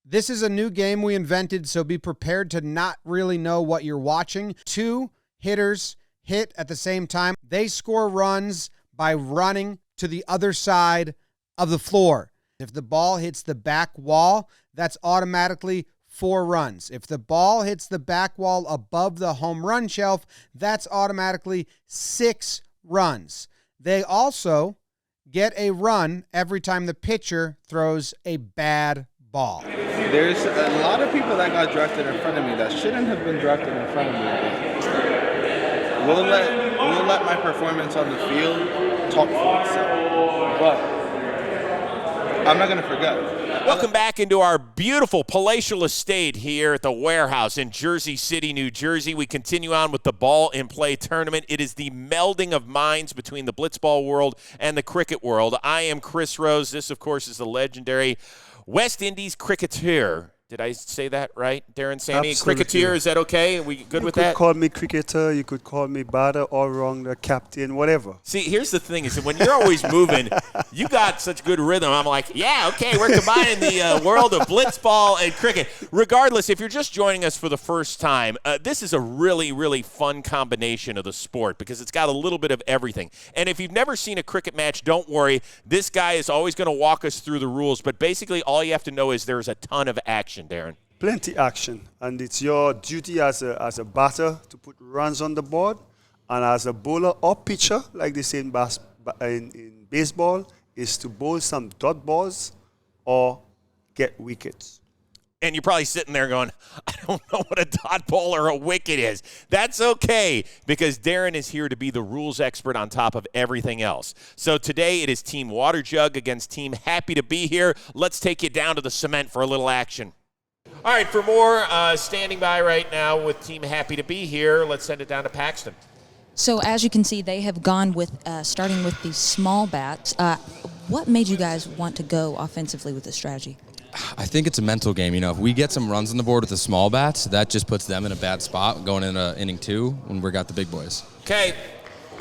This is a new game we invented, so be prepared to not really know what you're watching. 2 hitters hit at the same time. They score runs by running to the other side of the floor. If the ball hits the back wall, that's automatically 4 runs. If the ball hits the back wall above the home run shelf, that's automatically 6 runs. They also get a run every time the pitcher throws a bad ball. There's a lot of people that got drafted in front of me that shouldn't have been drafted in front of me. We'll let my performance on the field talk for itself. But I'm not going to forget. Welcome back into our beautiful palatial estate here at the Warehouse in Jersey City, New Jersey. We continue on with the Ball in Play tournament. It is the melding of minds between the Blitzball world and the cricket world. I am Chris Rose. This, of course, is the legendary West Indies cricketer. Did I say that right, Darren Sammy? Absolutely. Cricketer, is that okay? Are we good with that? You could call me cricketer, you could call me batter, all-rounder, captain, whatever. See, here's the thing, is that when you're always moving, you got such good rhythm. I'm like, yeah, okay, we're combining the world of blitzball and cricket. Regardless, if you're just joining us for the first time, this is a really, really fun combination of the sport because it's got a little bit of everything. And if you've never seen a cricket match, don't worry. This guy is always going to walk us through the rules, but basically all you have to know is there's a ton of action. Darren? Plenty action, and it's your duty as a batter to put runs on the board, and as a bowler or pitcher, like they say in baseball, is to bowl some dot balls or get wickets. And you're probably sitting there going, I don't know what a dot ball or a wicket is. That's okay, because Darren is here to be the rules expert on top of everything else. So today it is Team Water Jug against Team Happy to Be Here. Let's take you down to the cement for a little action. All right, for more, standing by right now with Team Happy to Be Here, let's send it down to Paxton. So as you can see, they have gone with starting with the small bats. What made you guys want to go offensively with this strategy? I think it's a mental game. You know, if we get some runs on the board with the small bats, that just puts them in a bad spot going into inning 2 when we got the big boys. Okay,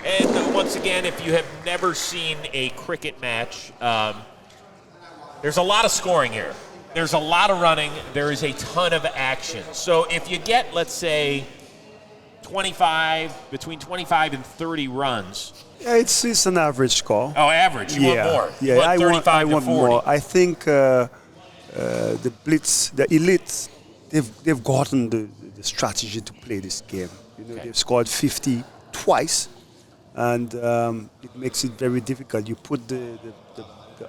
and once again, if you have never seen a cricket match, there's a lot of scoring here. There's a lot of running. There is a ton of action. So if you get, let's say, between 25 and 30 runs. Yeah, it's an average score. Oh, average. You want more. Yeah, I want more. I think the Blitz, the elites, they've gotten the strategy to play this game. You know, They've scored 50 twice, and it makes it very difficult. You put the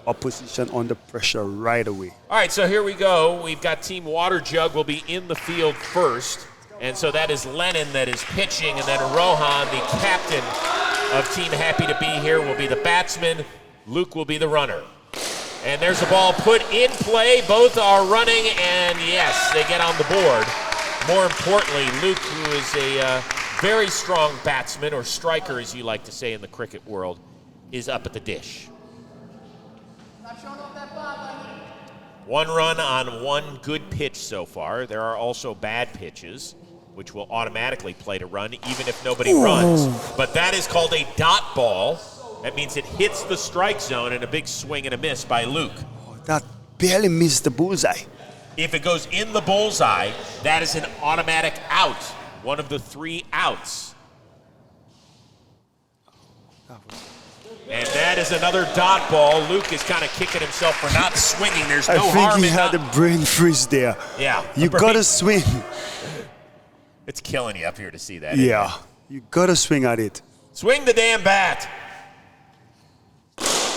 opposition under pressure right away. All right, so here we go. We've got Team Water Jug will be in the field first. And so that is Lennon that is pitching, and then Rohan, the captain of Team Happy to Be Here, will be the batsman. Luke will be the runner. And there's a ball put in play. Both are running, and yes, they get on the board. More importantly, Luke, who is a very strong batsman, or striker as you like to say in the cricket world, is up at the dish. 1 run on 1 good pitch so far. There are also bad pitches, which will automatically play to run even if nobody runs. But that is called a dot ball. That means it hits the strike zone, and a big swing and a miss by Luke. Oh, that barely missed the bullseye. If it goes in the bullseye, that is an automatic out. One of the 3 outs. And that is another dot ball. Luke is kind of kicking himself for not swinging. There's no harm in I think he had a brain freeze there. Yeah. You got to swing. It's killing you up here to see that. Yeah. You got to swing at it. Swing the damn bat.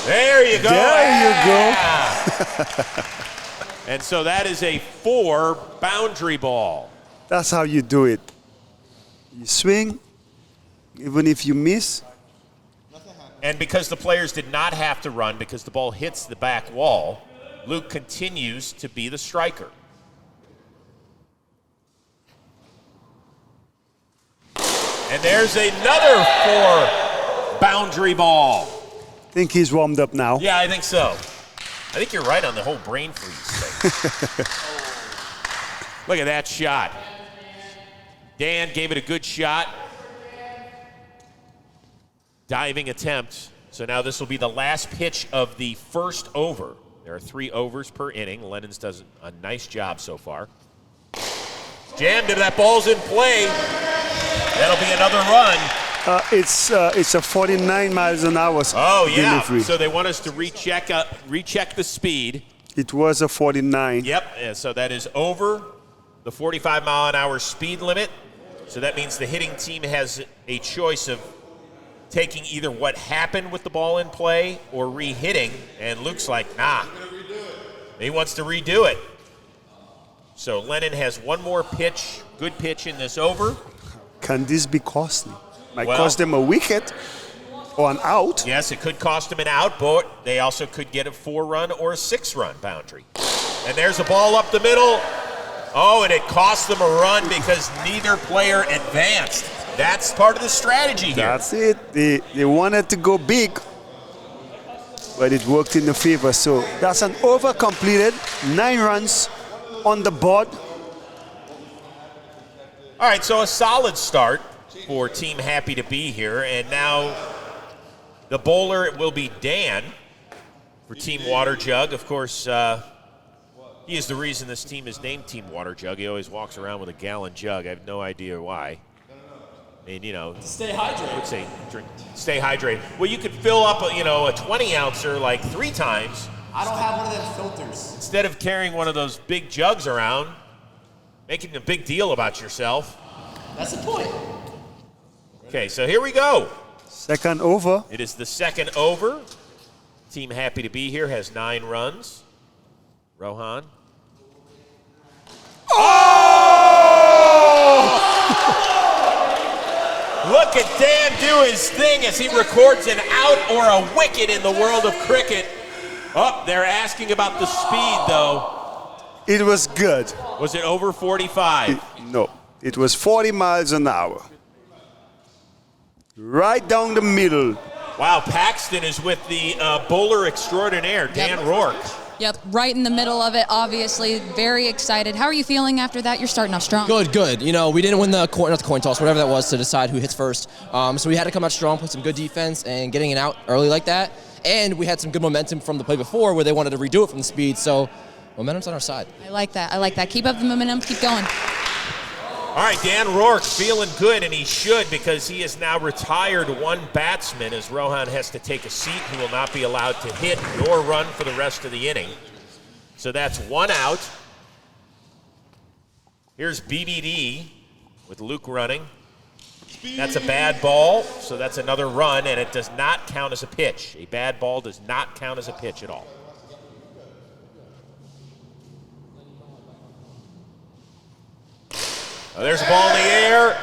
There you go. There you go. And so that is a 4 boundary ball. That's how you do it. You swing, even if you miss. And because the players did not have to run because the ball hits the back wall, Luke continues to be the striker. And there's another 4 boundary ball. I think he's warmed up now. Yeah, I think so. I think you're right on the whole brain freeze thing. Look at that shot. Dan gave it a good shot. Diving attempt. So now this will be the last pitch of the first over. There are 3 overs per inning. Lennon's does a nice job so far. Jammed it. That ball's in play. That'll be another run. It's a 49 miles an hour delivery. So they want us to recheck the speed. It was a 49. Yep, and so that is over the 45 mile an hour speed limit. So that means the hitting team has a choice of taking either what happened with the ball in play or re-hitting, and Luke's like, nah. He wants to redo it. So Lennon has one more pitch, good pitch in this over. Can this be costly? Might cost them a wicket or an out. Yes, it could cost them an out, but they also could get a 4-run or a 6-run boundary. And there's a ball up the middle. Oh, and it cost them a run because neither player advanced. That's part of the strategy here. That's it. They wanted to go big, but it worked in the favor. So that's an over completed. 9 runs on the board. All right, so a solid start for Team Happy to Be here. And now the bowler will be Dan for Team Water Jug. Of course, he is the reason this team is named Team Water Jug. He always walks around with a gallon jug. I have no idea why. I mean, stay hydrated. I would say stay hydrated. Well, you could fill up, a 20-ouncer like 3 times. I don't have one of them filters. Instead of carrying one of those big jugs around, making a big deal about yourself. That's the point. Okay, so here we go. Second over. It is the second over. Team Happy to Be here has 9 runs. Rohan. Look at Dan do his thing as he records an out or a wicket in the world of cricket. Oh, they're asking about the speed, though. It was good. Was it over 45? No, it was 40 miles an hour. Right down the middle. Wow, Paxton is with the bowler extraordinaire, Dan Rourke. Yep, right in the middle of it, obviously. Very excited. How are you feeling after that? You're starting off strong. Good. We didn't win not the coin toss, whatever that was, to decide who hits first. So we had to come out strong, put some good defense, and getting it out early like that. And we had some good momentum from the play before where they wanted to redo it from the speed. So momentum's on our side. I like that. Keep up the momentum. Keep going. All right, Dan Rourke feeling good, and he should, because he has now retired 1 batsman as Rohan has to take a seat. He will not be allowed to hit nor run for the rest of the inning. So that's 1 out. Here's BBD with Luke running. That's a bad ball, so that's another run, and it does not count as a pitch. A bad ball does not count as a pitch at all. There's a ball in the air,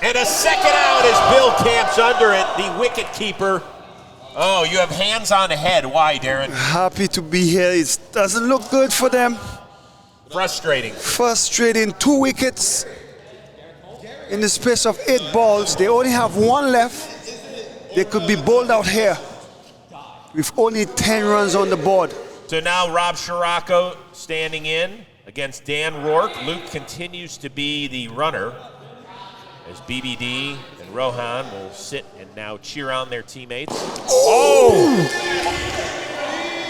and a second out as Bill camps under it, the wicket keeper. Oh, you have hands on the head. Why, Darren? Happy to be here. It doesn't look good for them. Frustrating. 2 wickets in the space of 8 balls. They only have 1 left. They could be bowled out here with only 10 runs on the board. So now Rob Scirocco standing in against Dan Rourke. Luke continues to be the runner as BBD and Rohan will sit and now cheer on their teammates.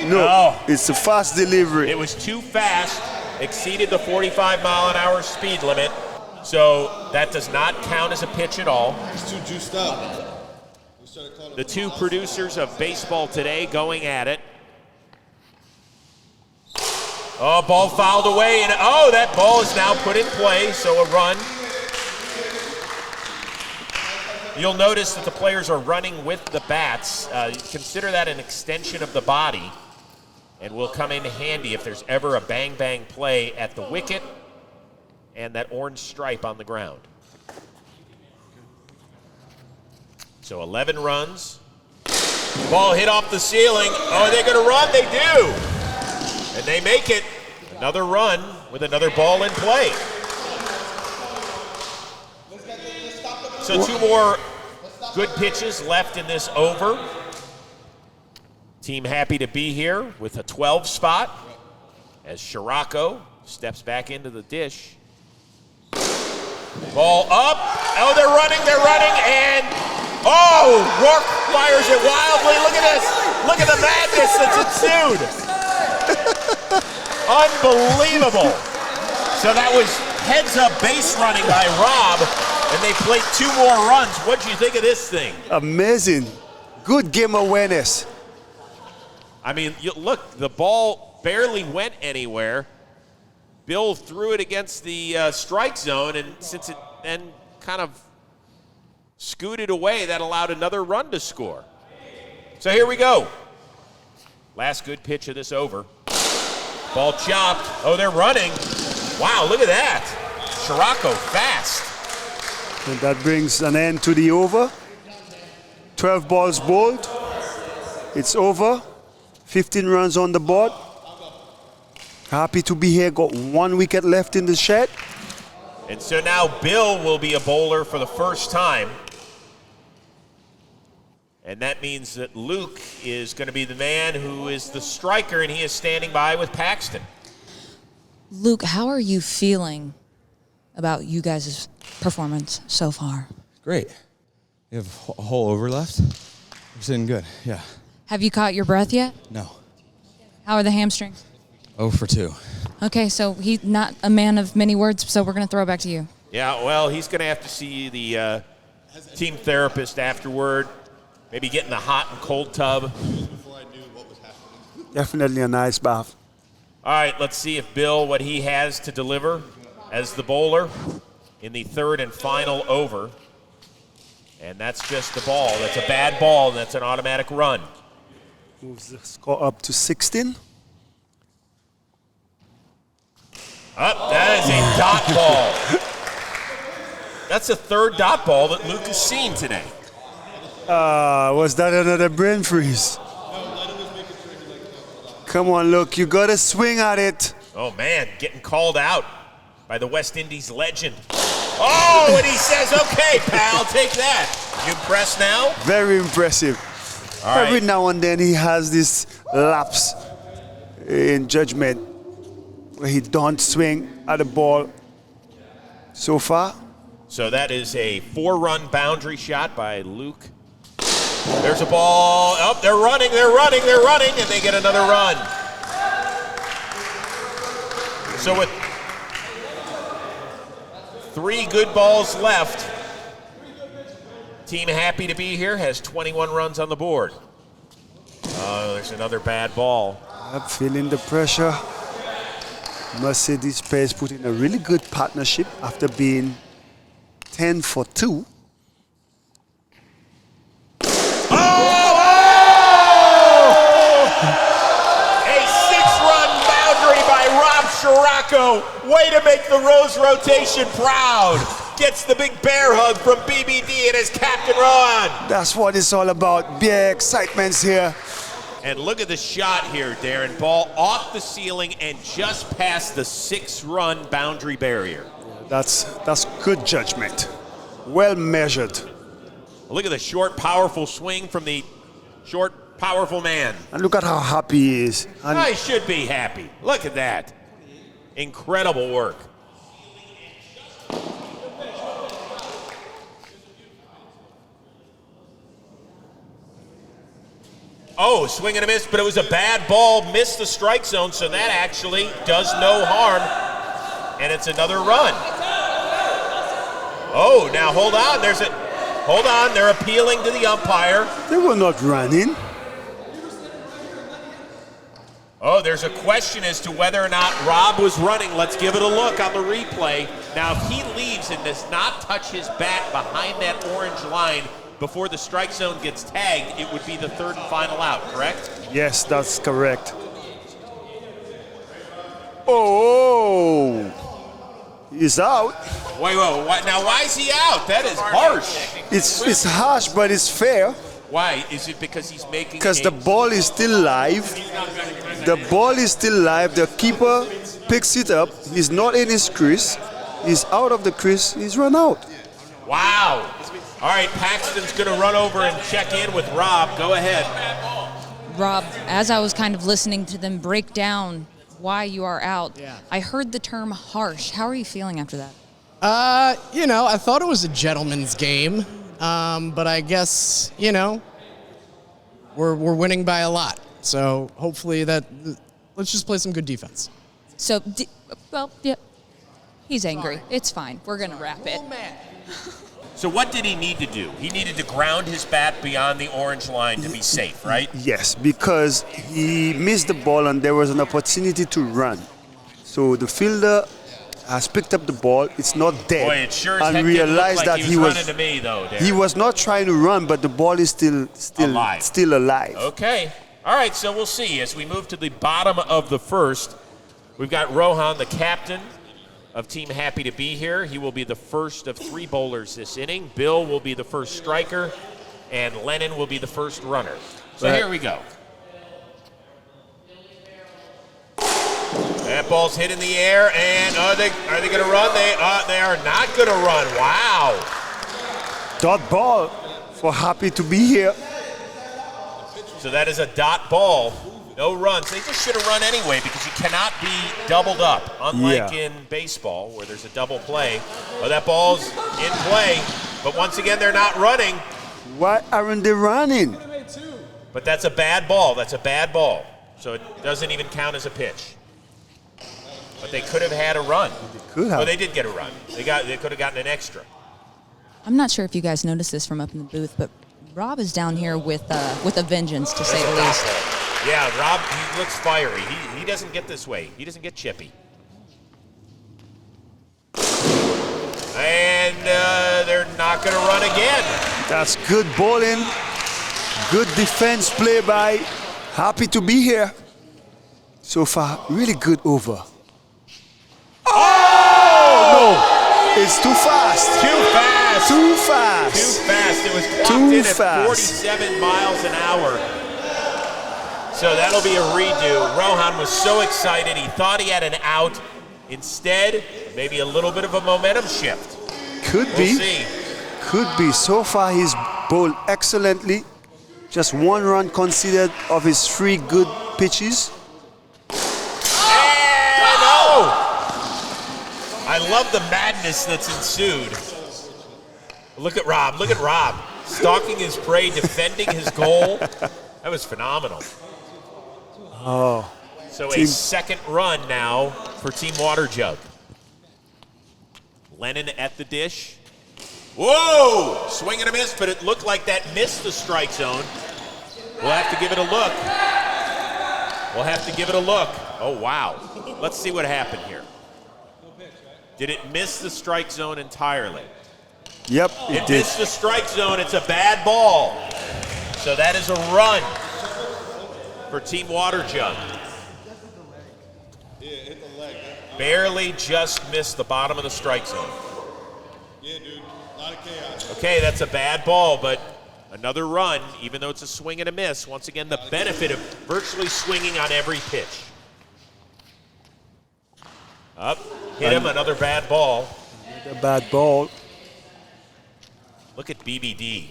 No, it's a fast delivery. It was too fast, exceeded the 45 mile an hour speed limit, so that does not count as a pitch at all. He's too juiced up. The 2 producers of Baseball Today going at it. Oh, ball fouled away, and that ball is now put in play, so a run. You'll notice that the players are running with the bats. Consider that an extension of the body, and will come in handy if there's ever a bang-bang play at the wicket and that orange stripe on the ground. So 11 runs. Ball hit off the ceiling. Oh, are they going to run? They do. And they make it. Another run with another ball in play. So 2 more good pitches left in this over. Team Happy to Be here with a 12 spot as Scirocco steps back into the dish. Ball up. Oh, they're running, and Rourke fires it wildly. Look at this. Look at the madness that's ensued. Unbelievable. So that was heads-up base running by Rob, and they played 2 more runs. What'd you think of this thing? Amazing. Good game awareness. I mean, look, the ball barely went anywhere. Bill threw it against the strike zone, and since it then kind of scooted away, that allowed another run to score. So here we go. Last good pitch of this over. Ball chopped. Oh, they're running. Wow, look at that. Scirocco fast. And that brings an end to the over. 12 balls bowled. It's over. 15 runs on the board. Happy to be here. Got 1 wicket left in the shed. And so now Bill will be a bowler for the first time. And that means that Luke is going to be the man who is the striker, and he is standing by with Paxton. Luke, how are you feeling about you guys' performance so far? Great. We have a whole over left. We're sitting good, yeah. Have you caught your breath yet? No. How are the hamstrings? 0 for 2. Okay, so he's not a man of many words, so we're going to throw it back to you. Yeah, well, he's going to have to see the team therapist afterward, maybe get in the hot and cold tub. Definitely a nice bath. All right, let's see if Bill, what he has to deliver as the bowler in the third and final over. And that's just the ball. That's a bad ball, and that's an automatic run. Moves the score up to 16. Up, that is a dot ball. That's the third dot ball that Luke has seen today. Was that another brain freeze? Come on, look, you gotta swing at it. Oh man, getting called out by the West Indies legend. Oh, and he says, okay, pal, take that. You impressed now? Very impressive. All right. Every now and then he has this lapse in judgment where he don't swing at the ball so far. So that is a 4-run boundary shot by Luke. There's a ball. Oh, they're running, and they get another run. So with 3 good balls left, team happy to be here has 21 runs on the board. Oh, there's another bad ball. I'm feeling the pressure. Must say this pair is put in a really good partnership after being 10 for 2. Scirocco, way to make the Rose rotation proud. Gets the big bear hug from BBD and his captain Ron. That's what it's all about. Big excitements here. And look at the shot here, Darren. Ball off the ceiling and just past the 6-run boundary barrier. That's good judgment. Well measured. Look at the short, powerful swing from the short, powerful man. And look at how happy he is. And I should be happy. Look at that. Incredible work. Oh, swing and a miss, but it was a bad ball. Missed the strike zone, so that actually does no harm. And it's another run. Oh, now hold on. Hold on. They're appealing to the umpire. They were not running. Oh, there's a question as to whether or not Rob was running. Let's give it a look on the replay. Now, if he leaves and does not touch his bat behind that orange line before the strike zone gets tagged, it would be the third and final out, correct? Yes, that's correct. Oh, he's out. Wait, now why is he out? That is harsh. It's harsh, but it's fair. Why? Is it because he's making? Because the ball is still live. The ball is still live. The keeper picks it up. He's not in his crease. He's out of the crease. He's run out. Wow. All right, Paxton's going to run over and check in with Rob. Go ahead. Rob, as I was kind of listening to them break down why you are out, I heard the term harsh. How are you feeling after that? I thought it was a gentleman's game, but I guess, we're winning by a lot. So hopefully let's just play some good defense. So, well, yeah, he's angry. It's fine. We're going to wrap it. So what did he need to do? He needed to ground his bat beyond the orange line to be safe, right? Yes, because he missed the ball and there was an opportunity to run. So the fielder has picked up the ball. It's not dead. Boy, it sure as and heck didn't look realized like that he was running to me, though, Darren. he was not trying to run, but the ball is still alive. Okay. All right, so we'll see. As we move to the bottom of the first, we've got Rohan, the captain of Team Happy to Be Here. He will be the first of 3 bowlers this inning. Bill will be the first striker, and Lennon will be the first runner. So here we go. That ball's hit in the air, and are they going to run? They are not going to run. Wow. Dot ball for Happy to Be Here. So that is a dot ball. No runs. They just should have run anyway because you cannot be doubled up, unlike in baseball where there's a double play. Oh, that ball's in play, but once again, they're not running. Why aren't they running? But that's a bad ball. That's a bad ball. So it doesn't even count as a pitch. But they could have had a run. They could have. Oh, they did get a run. They could have gotten an extra. I'm not sure if you guys noticed this from up in the booth, but Rob is down here with a vengeance, to say the least. Yeah, Rob, he looks fiery. He doesn't get this way. He doesn't get chippy. And they're not going to run again. That's good bowling. Good defense play by Happy to Be Here. So far, really good over. Oh! No! It's too fast. Too fast. Too fast. Too fast. It was clocked in at 47 miles an hour. So that'll be a redo. Rohan was so excited. He thought he had an out. Instead, maybe a little bit of a momentum shift. Could be. We'll see. Could be. So far, he's bowled excellently. Just 1 run conceded of his 3 good pitches. And no! I love the madness that's ensued. Look at Rob. Look at Rob. Stalking his prey, defending his goal. That was phenomenal. Oh. So a second run now for Team Water Jug. Lennon at the dish. Whoa! Swing and a miss, but it looked like that missed the strike zone. We'll have to give it a look. We'll have to give it a look. Oh, wow. Let's see what happened here. Did it miss the strike zone entirely? Yep, it did. Missed the strike zone. It's a bad ball. So that is a run for Team Water Jug. Yeah, hit the leg. Barely just missed the bottom of the strike zone. Yeah, dude. A lot of chaos. Okay, that's a bad ball, but another run, even though it's a swing and a miss. Once again, the benefit of virtually swinging on every pitch. Up, hit him, another bad ball. Another bad ball. Look at BBD,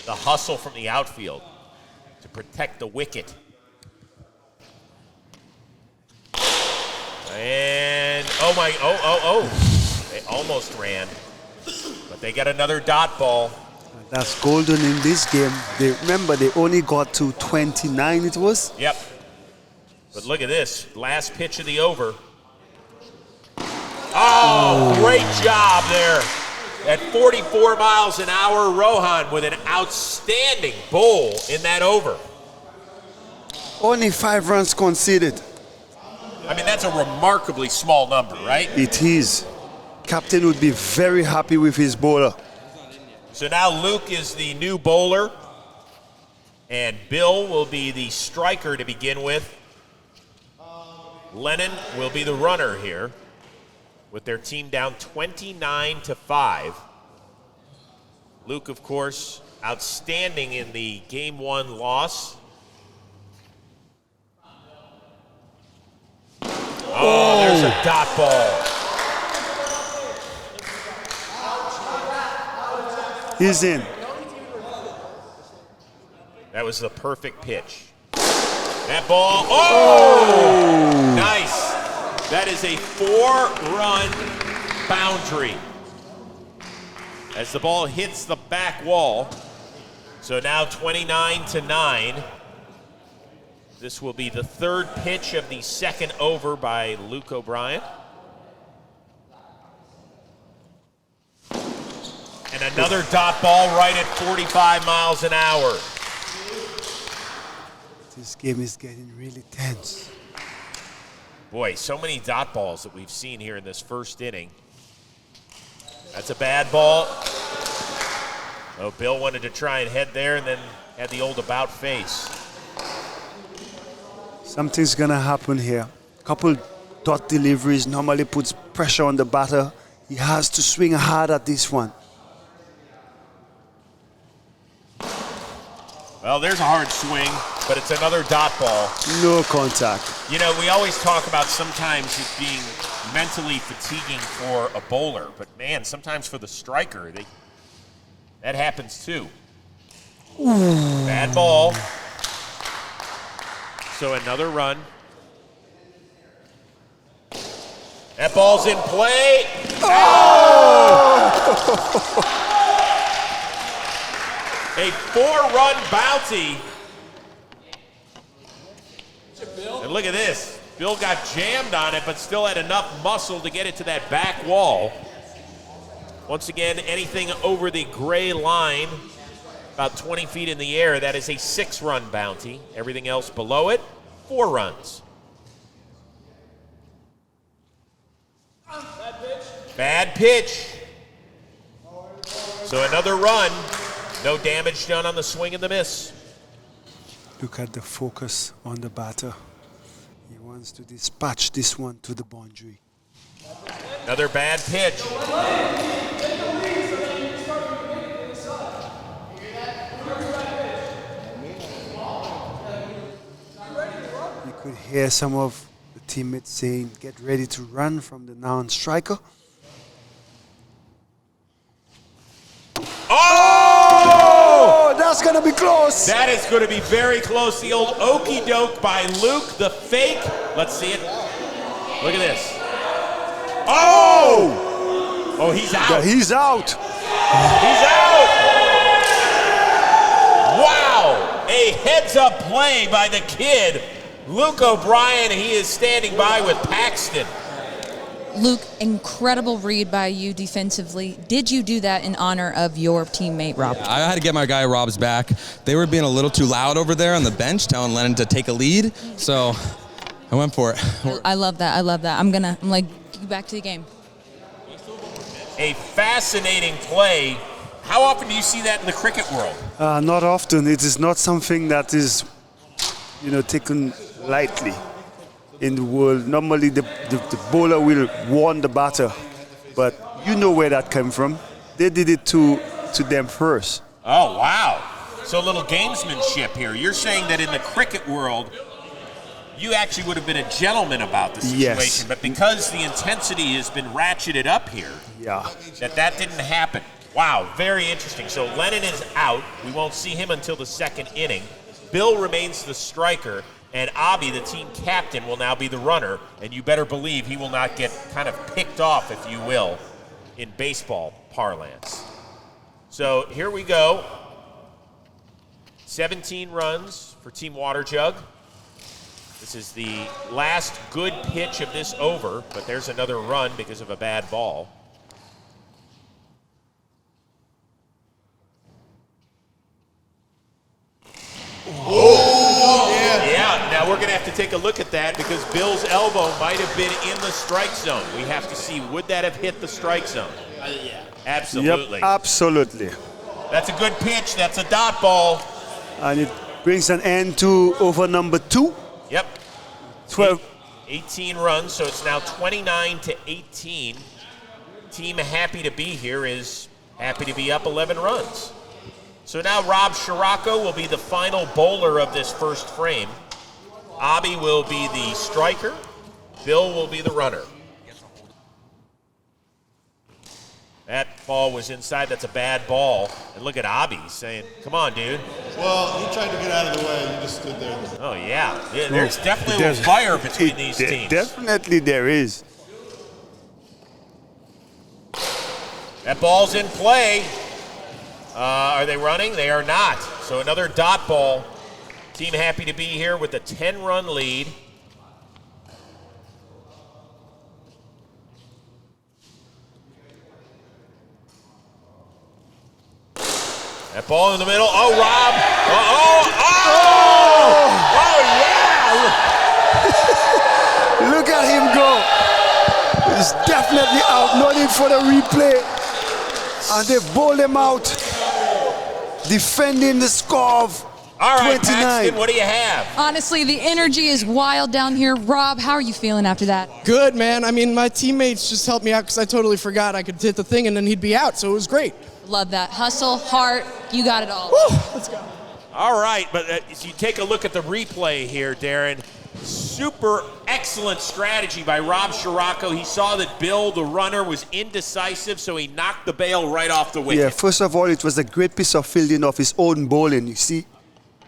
the hustle from the outfield to protect the wicket. And, they almost ran, but they got another dot ball. That's golden in this game. Remember, they only got to 29 it was? Yep. But look at this, last pitch of the over. Oh, great job there. At 44 miles an hour, Rohan with an outstanding bowl in that over. Only 5 runs conceded. I mean, that's a remarkably small number, right? It is. Captain would be very happy with his bowler. So now Luke is the new bowler, and Bill will be the striker to begin with. Lennon will be the runner here, with their team down 29-5. Luke, of course, outstanding in the Game 1 loss. Oh, there's a dot ball. He's in. That was the perfect pitch. That ball, oh! Nice. That is a 4-run boundary as the ball hits the back wall. So now 29-9. This will be the third pitch of the second over by Luke O'Brien. And another dot ball right at 45 miles an hour. This game is getting really tense. Boy, so many dot balls that we've seen here in this first inning. That's a bad ball. Oh, Bill wanted to try and head there and then had the old about face. Something's gonna happen here. Couple dot deliveries normally puts pressure on the batter. He has to swing hard at this one. Well, there's a hard swing, but it's another dot ball. No contact. You know, we always talk about sometimes it being mentally fatiguing for a bowler, but man, sometimes for the striker, that happens too. Ooh. Bad ball. So another run. That ball's in play. Oh! A 4-run bounty. And look at this. Bill got jammed on it, but still had enough muscle to get it to that back wall. Once again, anything over the gray line, about 20 feet in the air, that is a 6-run bounty. Everything else below it, 4 runs. Bad pitch. So another run. No damage done on the swing and the miss. Look at the focus on the batter. He wants to dispatch this one to the boundary. Another bad pitch. You could hear some of the teammates saying, get ready to run from the non-striker. Oh! That's going to be close. That is going to be very close. The old okey doke by Luke, the fake. Let's see it. Look at this. Oh! Oh, he's out. Yeah, he's out. He's out. Wow. A heads-up play by the kid. Luke O'Brien, he is standing by with Paxton. Luke, incredible read by you defensively. Did you do that in honor of your teammate, Rob? I had to get my guy Rob's back. They were being a little too loud over there on the bench, telling Lennon to take a lead, so I went for it. I love that. I love that. I'm like, get back to the game. A fascinating play. How often do you see that in the cricket world? Not often. It is not something that is, taken lightly in the world. Normally the bowler will warn the batter, but you know where that came from. They did it to them first. Oh, wow. So a little gamesmanship here. You're saying that in the cricket world, you actually would have been a gentleman about the situation, Yes. but because the intensity has been ratcheted up here, that didn't happen. Wow, very interesting. So Lennon is out. We won't see him until the second inning. Bill remains the striker, and Abby, the team captain, will now be the runner, and you better believe he will not get kind of picked off, if you will, in baseball parlance. So here we go. 17 runs for Team Water Jug. This is the last good pitch of this over, but there's another run because of a bad ball. Oh! Yeah, now we're going to have to take a look at that because Bill's elbow might have been in the strike zone. We have to see, would that have hit the strike zone? Yeah. Absolutely. Yep, absolutely. That's a good pitch. That's a dot ball. And it brings an end to over number 2. Yep. 12. 18 runs, so it's now 29-18. Team happy to be here is happy to be up 11 runs. So now Rob Scirocco will be the final bowler of this first frame. Abby will be the striker. Bill will be the runner. That ball was inside. That's a bad ball. And look at Abby saying, come on, dude. Well, he tried to get out of the way. You just stood there. Oh, yeah. There's definitely a little fire between these teams. Definitely there is. That ball's in play. Are they running? They are not. So another dot ball. Team happy to be here with a 10-run lead. That ball in the middle. Oh, Rob. Yeah! Look at him go. He's definitely out. No need for the replay. And they bowled him out. Defending the score of all right, 29. Paxton, what do you have? Honestly, the energy is wild down here. Rob, how are you feeling after that? Good, man. I mean, my teammates just helped me out because I totally forgot I could hit the thing and then he'd be out, so it was great. Love that. Hustle, heart, you got it all. Woo, let's go. All right, but as you take a look at the replay here, Darren, super excellent strategy by Rob Scirocco. He saw that Bill, the runner, was indecisive, so he knocked the bail right off the wicket. Yeah, first of all, it was a great piece of fielding of his own bowling. You see,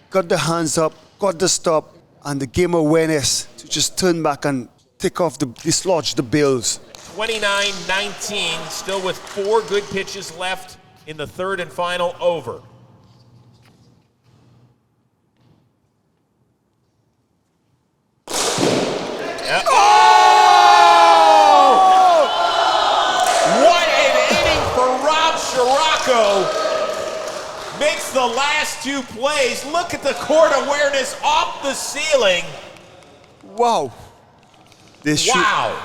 got the hands up, got the stop, and the game awareness to just turn back and take off dislodge the bills. 29-19, still with 4 good pitches left in the third and final over. What an inning for Rob Scirocco. Makes the last 2 plays. Look at the court awareness off the ceiling. Wow. Wow.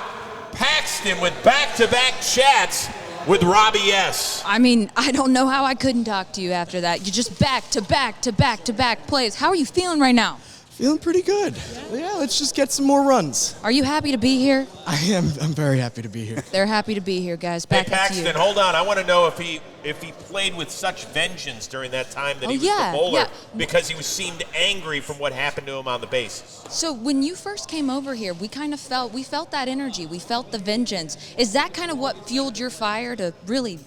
Paxton with back-to-back chats with Robbie S. I mean, I don't know how I couldn't talk to you after that. You just back-to-back plays. How are you feeling right now? Feeling pretty good. Yeah, let's just get some more runs. Are you happy to be here? I am. I'm very happy to be here. They're happy to be here, guys. Hey, Back up to you. Paxton, hold on. I want to know if he played with such vengeance during that time that he was the bowler because he seemed angry from what happened to him on the bases. So when you first came over here, we felt that energy. We felt the vengeance. Is that kind of what fueled your fire to really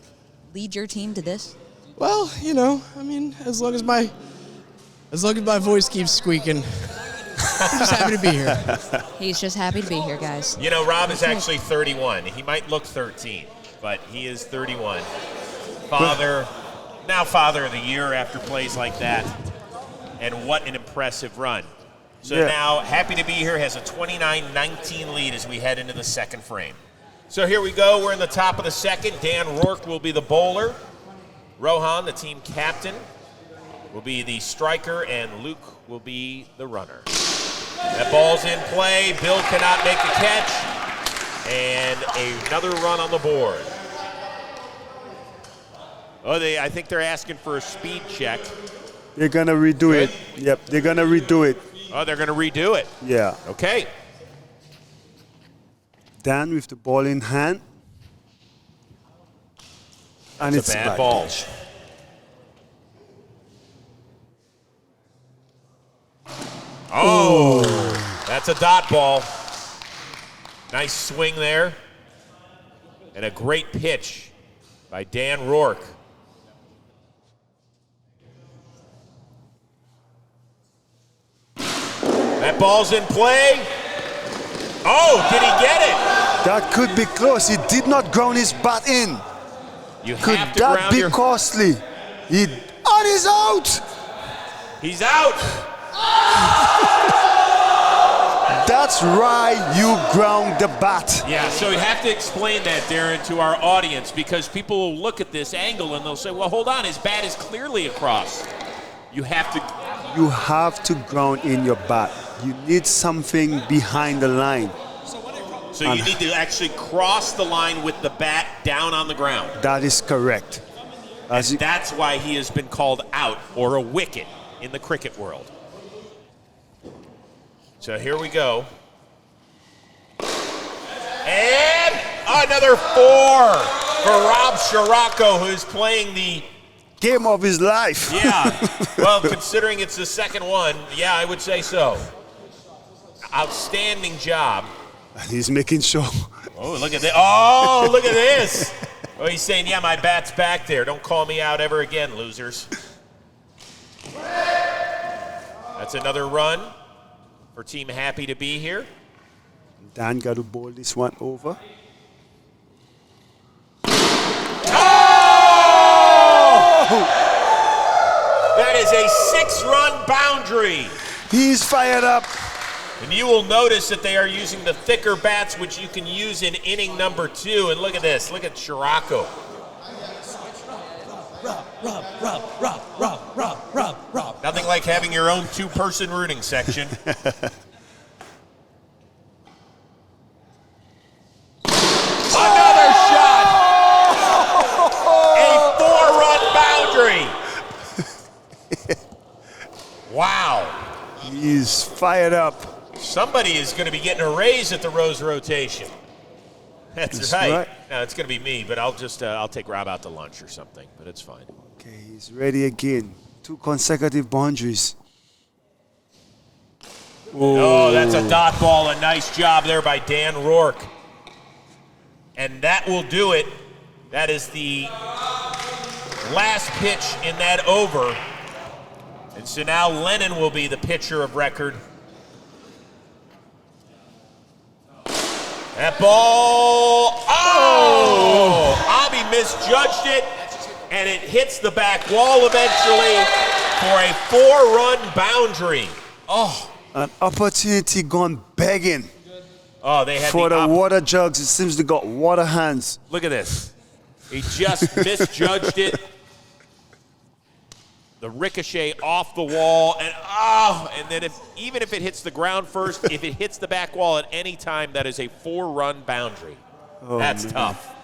lead your team to this? Well, you know, I mean, as long as my voice keeps squeaking, I'm just happy to be here. He's just happy to be here, guys. You know, Rob is actually 31. He might look 13, but he is 31. Father of the year after plays like that. And what an impressive run. So now, happy to be here, has a 29-19 lead as we head into the second frame. So here we go. We're in the top of the second. Dan Rourke will be the bowler. Rohan, the team captain, will be the striker, and Luke will be the runner. That ball's in play. Bill cannot make the catch. And another run on the board. I think they're asking for a speed check. They're going to redo it. Yep, they're going to redo it. Oh, they're going to redo it. Yeah. Okay. Dan with the ball in hand. And it's a bad ball. Oh, that's a dot ball. Nice swing there. And a great pitch by Dan Rourke. That ball's in play. Oh, did he get it? That could be close. He did not ground his bat in. Could that be costly? And he's out. He's out. That's right, you ground the bat. Yeah, so you have to explain that, Darren, to our audience, because people will look at this angle and they'll say, well, hold on, his bat is clearly across. You have to ground in your bat. You need something behind the line. So you need to actually cross the line with the bat down on the ground. That is correct. And that's why he has been called out, or a wicket, in the cricket world. So here we go. And another 4 for Rob Scirocco, who's playing the game of his life. Yeah. Well, considering it's the second one, yeah, I would say so. Outstanding job. And he's making sure. Oh, look at this. Oh, look at this. Oh, he's saying, yeah, my bat's back there. Don't call me out ever again, losers. That's another run for Team Happy to be here. Dan got to bowl this one over. Oh! That is a 6-run boundary. He's fired up. And you will notice that they are using the thicker bats, which you can use in inning number 2. And look at this. Look at Scirocco. Rub. Nothing like having your own 2-person rooting section. Another shot! A 4-run boundary! Wow. He's fired up. Somebody is going to be getting a raise at the Rose rotation. That's right. No, it's going to be me, but I'll take Rob out to lunch or something, but it's fine. Okay, he's ready again. 2 consecutive boundaries. Oh, that's a dot ball. A nice job there by Dan Rourke. And that will do it. That is the last pitch in that over. And so now Lennon will be the pitcher of record. That ball, Abi misjudged it, and it hits the back wall eventually for a 4-run boundary. Oh. An opportunity gone begging. Oh, they had for the water jugs. It seems they got water hands. Look at this. He just misjudged it. The ricochet off the wall, and then even if it hits the ground first, if it hits the back wall at any time, that is a 4-run boundary. Oh, that's man. tough.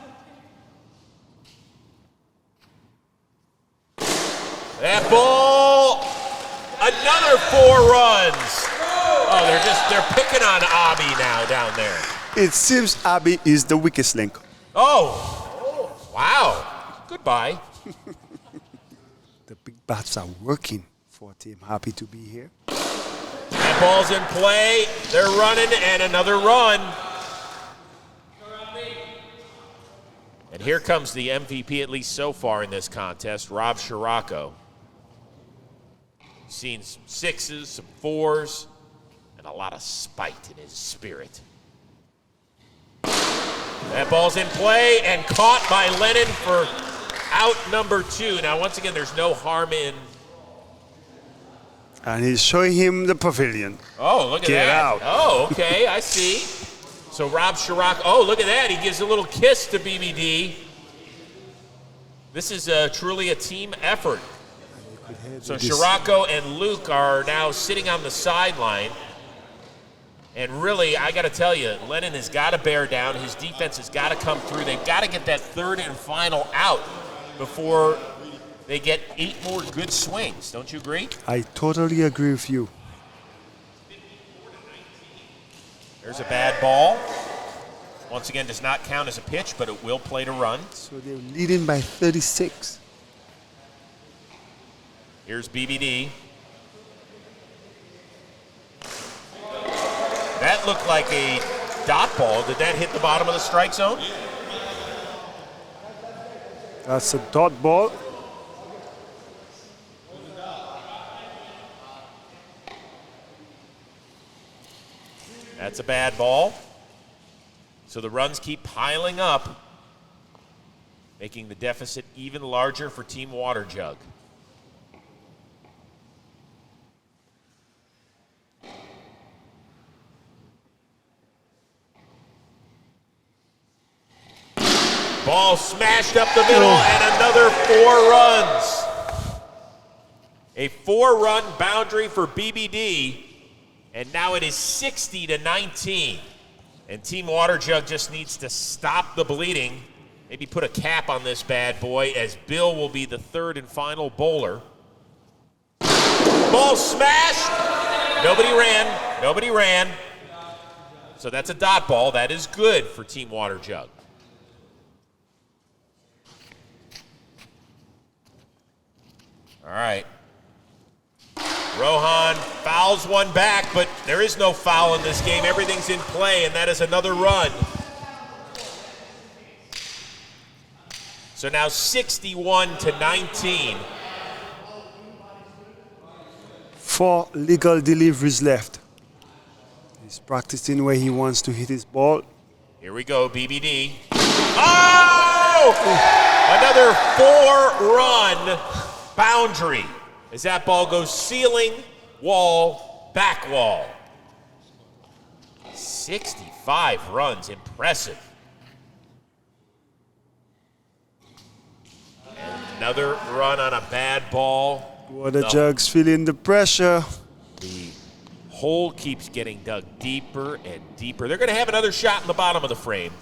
That ball, another 4 runs. Oh, they're picking on Abi now down there. It seems Abi is the weakest link. Oh, wow. Goodbye. The big bats are working for a team. Happy to be here. That ball's in play. They're running, and another run. And here comes the MVP, at least so far in this contest, Rob Scirocco. Seen some 6s, some 4s, and a lot of spite in his spirit. That ball's in play and caught by Lennon for out number 2. Now, once again, there's no harm in. And he's showing him the pavilion. Oh, look at Get that. out. Oh, okay, I see. So Rob Scirocco, oh, look at that. He gives a little kiss to BBD. This is truly a team effort. So Scirocco and Luke are now sitting on the sideline. And really, I got to tell you, Lennon has got to bear down. His defense has got to come through. They've got to get that 3rd and final out before they get 8 more good swings. Don't you agree? I totally agree with you. There's a bad ball. Once again, does not count as a pitch, but it will play to run. So they're leading by 36. Here's BBD. That looked like a dot ball. Did that hit the bottom of the strike zone? That's a dot ball. That's a bad ball. So the runs keep piling up, making the deficit even larger for Team Water Jug. Ball smashed up the middle, and another 4 runs. A 4-run boundary for BBD, and now it is 60-19. And Team Water Jug just needs to stop the bleeding, maybe put a cap on this bad boy, as Bill will be the 3rd and final bowler. Ball smashed. Nobody ran. So that's a dot ball. That is good for Team Water Jug. All right. Rohan fouls one back, but there is no foul in this game. Everything's in play, and that is another run. So now 61-19. 4 legal deliveries left. He's practicing where he wants to hit his ball. Here we go, BBD. Oh! Another 4-run boundary as that ball goes ceiling, wall, back wall. 65 runs, impressive. And another run on a bad ball. Water Jugs feeling the pressure. The hole keeps getting dug deeper and deeper. They're going to have another shot in the bottom of the frame.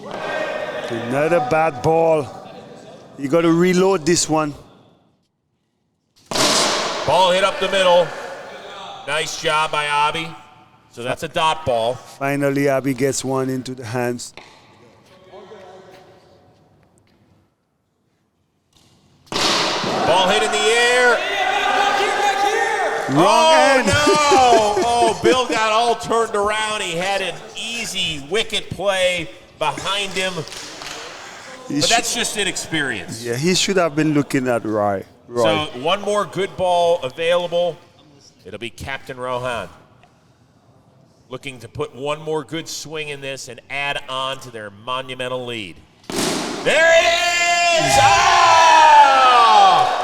Another bad ball. You got to reload this one. Ball hit up the middle. Nice job by Abby. So that's a dot ball. Finally, Abby gets one into the hands. Ball hit in the air. Wrong end. No! Oh, Bill got all turned around. He had an easy wicket play behind him. But that's just inexperience. Yeah, he should have been looking at Roy. So one more good ball available. It'll be Captain Rohan looking to put one more good swing in this and add on to their monumental lead. There it is! Oh!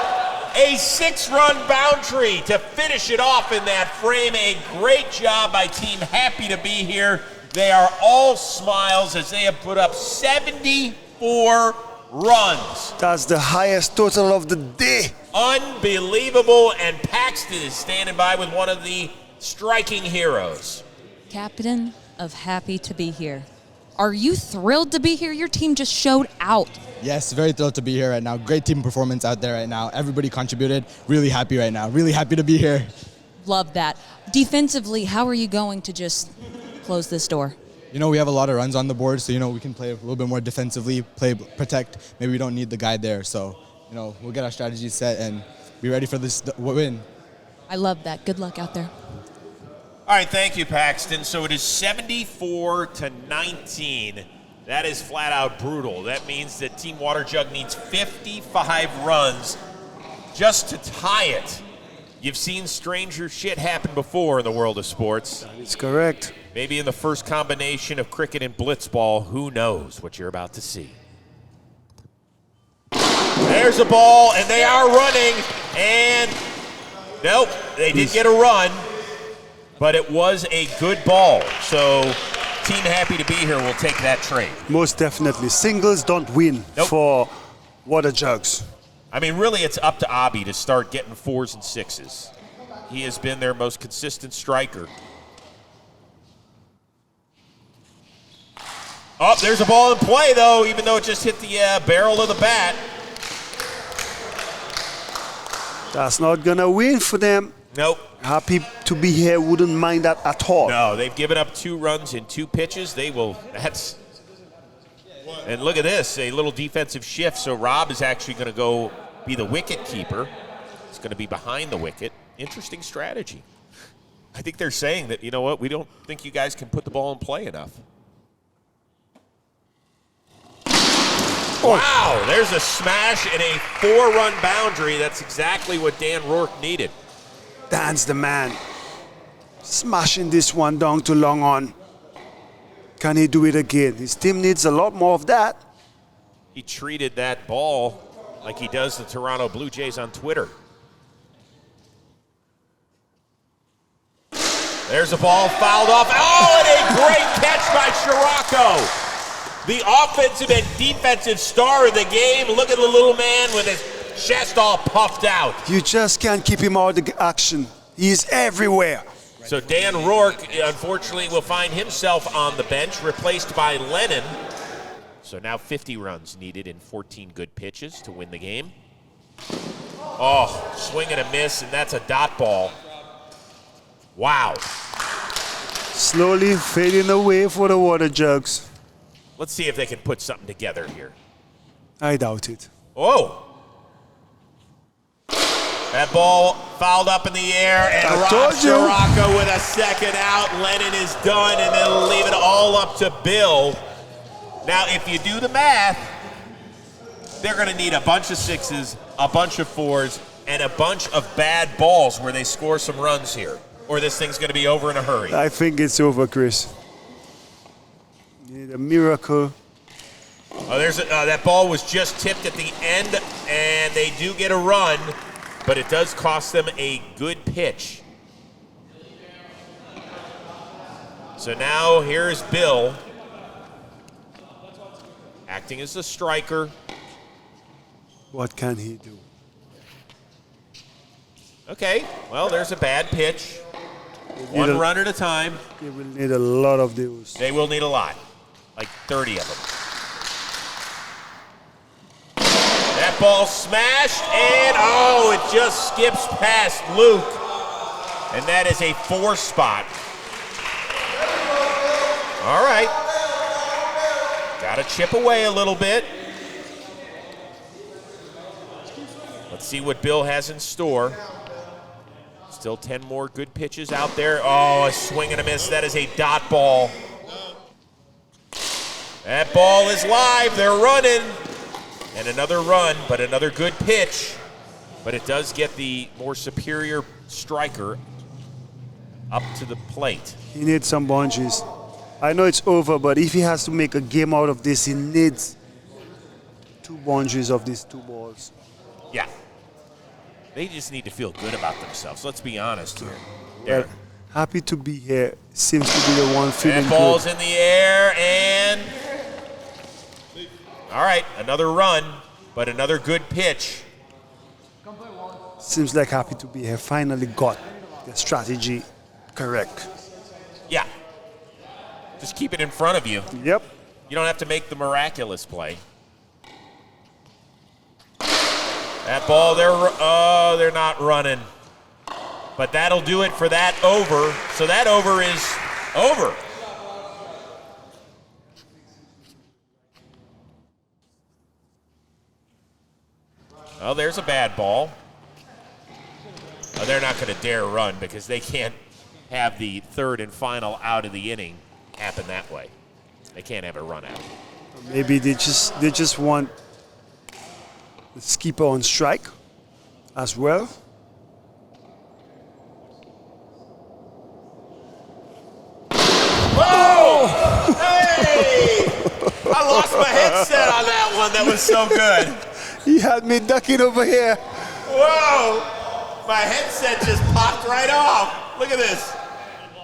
A 6-run boundary to finish it off in that frame. A great job by Team Happy to be here. They are all smiles as they have put up 74 runs. That's the highest total of the day. Unbelievable, and Paxton is standing by with one of the striking heroes. Captain of Happy to be here. Are you thrilled to be here? Your team just showed out. Yes, very thrilled to be here right now. Great team performance out there right now. Everybody contributed. Really happy right now. Really happy to be here. Love that. Defensively, how are you going to just close this door? You know, we have a lot of runs on the board, so, you know, we can play a little bit more defensively, protect. Maybe we don't need the guy there. So, you know, we'll get our strategy set and be ready for this win. I love that. Good luck out there. All right, thank you, Paxton. So it is 74-19. That is flat out brutal. That means that Team Water Jug needs 55 runs just to tie it. You've seen stranger shit happen before in the world of sports. That's correct. Maybe in the first combination of cricket and blitzball, who knows what you're about to see. There's a ball, and they are running, and nope, they did get a run, but it was a good ball. So Team Happy to be here will take that trade. Most definitely. Singles don't win for Water Jugs. I mean, really, it's up to Abby to start getting 4s and 6s. He has been their most consistent striker. Oh, there's a ball in play, though, even though it just hit the barrel of the bat. That's not going to win for them. Nope. Happy to be here, wouldn't mind that at all. No, they've given up 2 runs in 2 pitches. And look at this, a little defensive shift. So Rob is actually going to go be the wicket keeper. He's going to be behind the wicket. Interesting strategy. I think they're saying that, you know what, we don't think you guys can put the ball in play enough. Wow, there's a smash and a 4-run boundary. That's exactly what Dan Rourke needed. Dan's the man. Smashing this one down to long on. Can he do it again? His team needs a lot more of that. He treated that ball like he does the Toronto Blue Jays on Twitter. There's a ball fouled off. Oh, and a great catch by Scirocco. The offensive and defensive star of the game. Look at the little man with his chest all puffed out. You just can't keep him out of the action. He's everywhere. So Dan Rourke, unfortunately, will find himself on the bench, replaced by Lennon. So now 50 runs needed in 14 good pitches to win the game. Oh, swing and a miss, and that's a dot ball. Wow. Slowly fading away for the Water Jugs. Let's see if they can put something together here. I doubt it. Oh. That ball fouled up in the air, and Rob Scirocco with a second out. Lennon is done, and they'll leave it all up to Bill. Now, if you do the math, they're going to need a bunch of 6s, a bunch of 4s, and a bunch of bad balls where they score some runs here, or this thing's going to be over in a hurry. I think it's over, Chris. Need a miracle. Oh, that ball was just tipped at the end, and they do get a run. but it does cost them a good pitch. So now here's Bill, acting as the striker. What can he do? Okay, well, there's a bad pitch. One run at a time. They will need a lot of those. They will need a lot, like 30 of them. That ball smashed, and oh, it just skips past Luke. And that is a 4 spot. All right. Got to chip away a little bit. Let's see what Bill has in store. Still 10 more good pitches out there. Oh, a swing and a miss. That is a dot ball. That ball is live. They're running. And another run, but another good pitch. But it does get the more superior striker up to the plate. He needs some bunches. I know it's over, but if he has to make a game out of this, he needs 2 bunches of these 2 balls. Yeah. They just need to feel good about themselves. Let's be honest here. Well, happy to be here. Seems to be the one feeling that ball's good. in the air, and all right, another run, but another good pitch. Seems like happy to be here. Finally got the strategy correct. Yeah. Just keep it in front of you. Yep. You don't have to make the miraculous play. That ball, they're not running. But that'll do it for that over. So that over is over. Oh, there's a bad ball. Oh, they're not going to dare run because they can't have the third and final out of the inning happen that way. They can't have a run out. Maybe they just want the skipper on strike as well. Whoa! Hey! I lost my headset on that one. That was so good. He had me ducking over here. Whoa! My headset just popped right off. Look at this.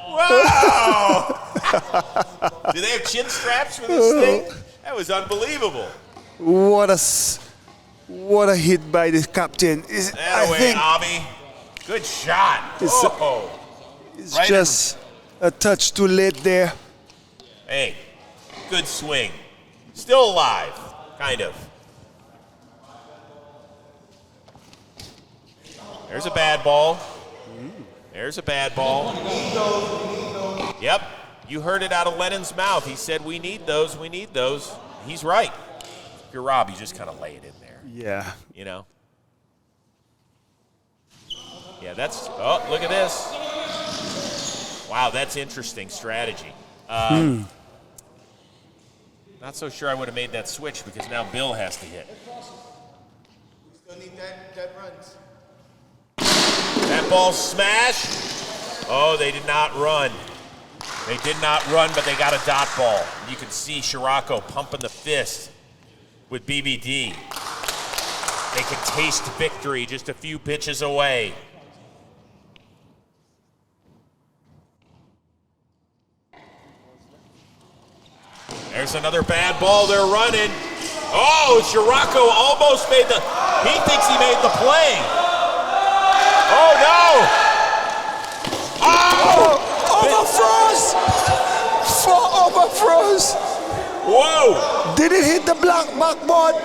Whoa! Do they have chin straps for this thing? That was unbelievable. What a hit by the captain. That away, Abby. Good shot. It's right just a touch too late there. Hey, good swing. Still alive, kind of. There's a bad ball. There's a bad ball. Yep, you heard it out of Lennon's mouth. He said, we need those, we need those. He's right. If you're Rob, you just kind of lay it in there. Yeah. You know? Yeah, that's, oh, look at this. Wow, that's interesting strategy. Not so sure I would have made that switch because now Bill has to hit. We still need dead runs. That ball smashed. Oh, they did not run. They did not run, but they got a dot ball. You can see Scirocco pumping the fist with BBD. They can taste victory just a few pitches away. There's another bad ball. They're running. Oh, Scirocco almost made the, he thinks he made the play. Oh, no. Oh! Overfroze! Whoa! Did it hit the black backboard?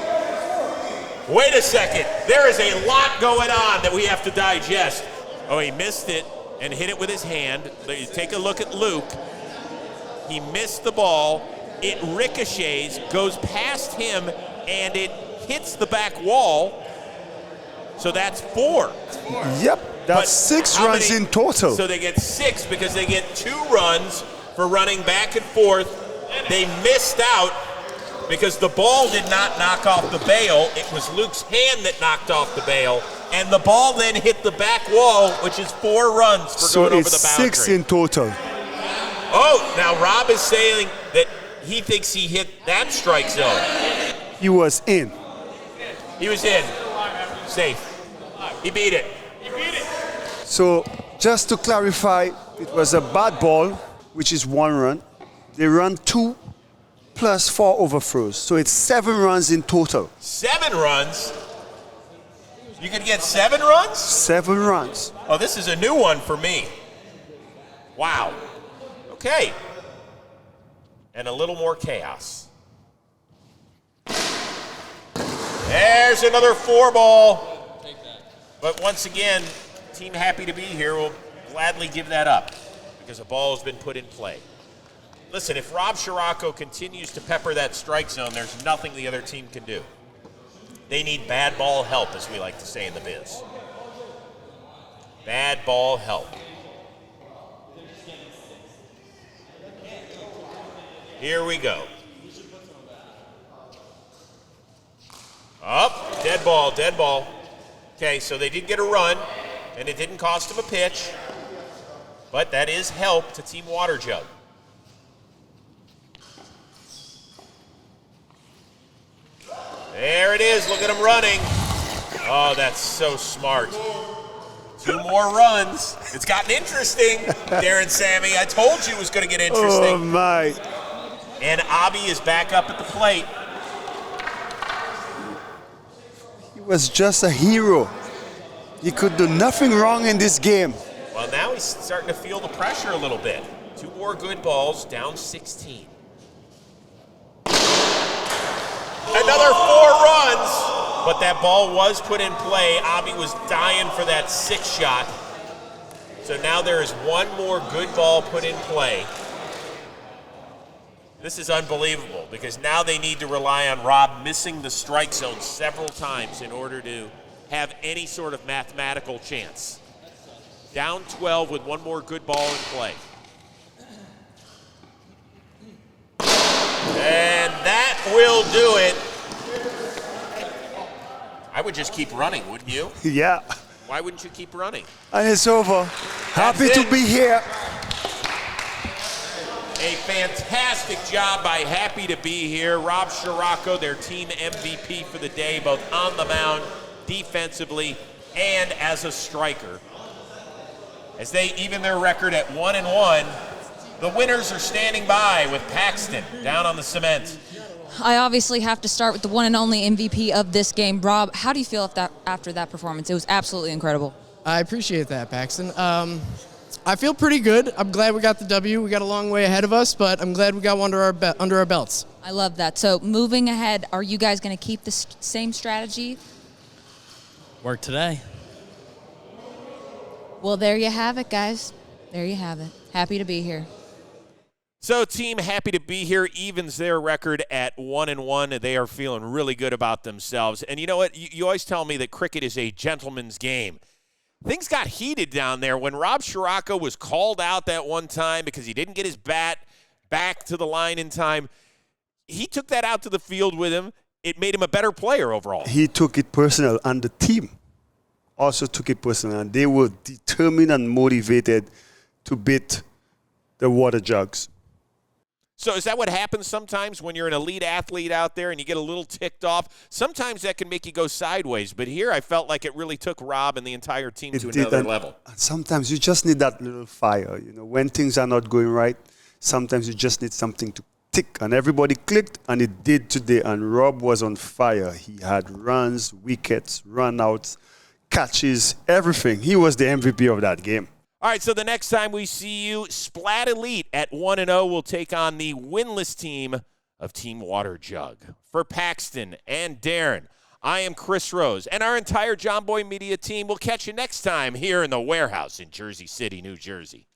Wait a second. There is a lot going on that we have to digest. Oh, he missed it and hit it with his hand. Take a look at Luke. He missed the ball. It ricochets, goes past him, and it hits the back wall. So that's 4. Yep, that's 6 runs in total. So they get 6 because they get 2 runs for running back and forth. They missed out because the ball did not knock off the bail. It was Luke's hand that knocked off the bail. And the ball then hit the back wall, which is 4 runs for going over the boundary. So it's 6 in total. Oh, now Rob is saying that he thinks he hit that strike zone. He was in. He was in. Safe. He beat it. So just to clarify, it was a bad ball, which is 1 run. They run 2 plus 4 overthrows. So it's 7 runs in total. 7 runs? You could get 7 runs? 7 runs. Oh, this is a new one for me. Wow. Okay. And a little more chaos. There's another 4-ball. But once again, team happy to be here will gladly give that up because a ball has been put in play. Listen, if Rob Scirocco continues to pepper that strike zone, there's nothing the other team can do. They need bad ball help, as we like to say in the biz. Bad ball help. Here we go. Up, dead ball, dead ball. Okay, so they did get a run, and it didn't cost them a pitch, but that is help to Team Water Jug. There it is, look at him running. Oh, that's so smart. 2 more runs. It's gotten interesting, Darren Sammy. I told you it was going to get interesting. Oh, my. And Abby is back up at the plate. He was just a hero. He could do nothing wrong in this game. Well, now he's starting to feel the pressure a little bit. 2 more good balls, down 16. Another 4 runs, but that ball was put in play. Abby was dying for that 6 shot. So now there is 1 more good ball put in play. This is unbelievable because now they need to rely on Rob missing the strike zone several times in order to have any sort of mathematical chance. Down 12 with 1 more good ball in play. And that will do it. I would just keep running, wouldn't you? Yeah. Why wouldn't you keep running? And it's over. Happy to be here. A fantastic job by Happy to be here. Rob Scirocco, their team MVP for the day, both on the mound, defensively, and as a striker. As they even their record at 1-1, the winners are standing by with Paxton down on the cement. I obviously have to start with the one and only MVP of this game. Rob, how do you feel after that performance? It was absolutely incredible. I appreciate that, Paxton. I feel pretty good. I'm glad we got the W. We got a long way ahead of us, but I'm glad we got one under our belts. I love that. So moving ahead, are you guys going to keep the same strategy? Work today. Well, there you have it, guys. There you have it. Happy to be here. So team happy to be here, evens their record at 1-1. They are feeling really good about themselves. And you know what? You always tell me that cricket is a gentleman's game. Things got heated down there when Rob Scirocco was called out that one time because he didn't get his bat back to the line in time. He took that out to the field with him. It made him a better player overall. He took it personal, and the team also took it personal. And they were determined and motivated to beat the Water Jugs. So is that what happens sometimes when you're an elite athlete out there and you get a little ticked off? Sometimes that can make you go sideways. But here I felt like it really took Rob and the entire team to another level. And sometimes you just need that little fire. You know, when things are not going right, sometimes you just need something to tick. And everybody clicked, and it did today. And Rob was on fire. He had runs, wickets, run-outs, catches, everything. He was the MVP of that game. All right, so the next time we see you, Splat Elite at 1-0 will take on the winless team of Team Water Jug. For Paxton and Darren, I am Chris Rose, and our entire Jomboy Media team will catch you next time here in the warehouse in Jersey City, New Jersey.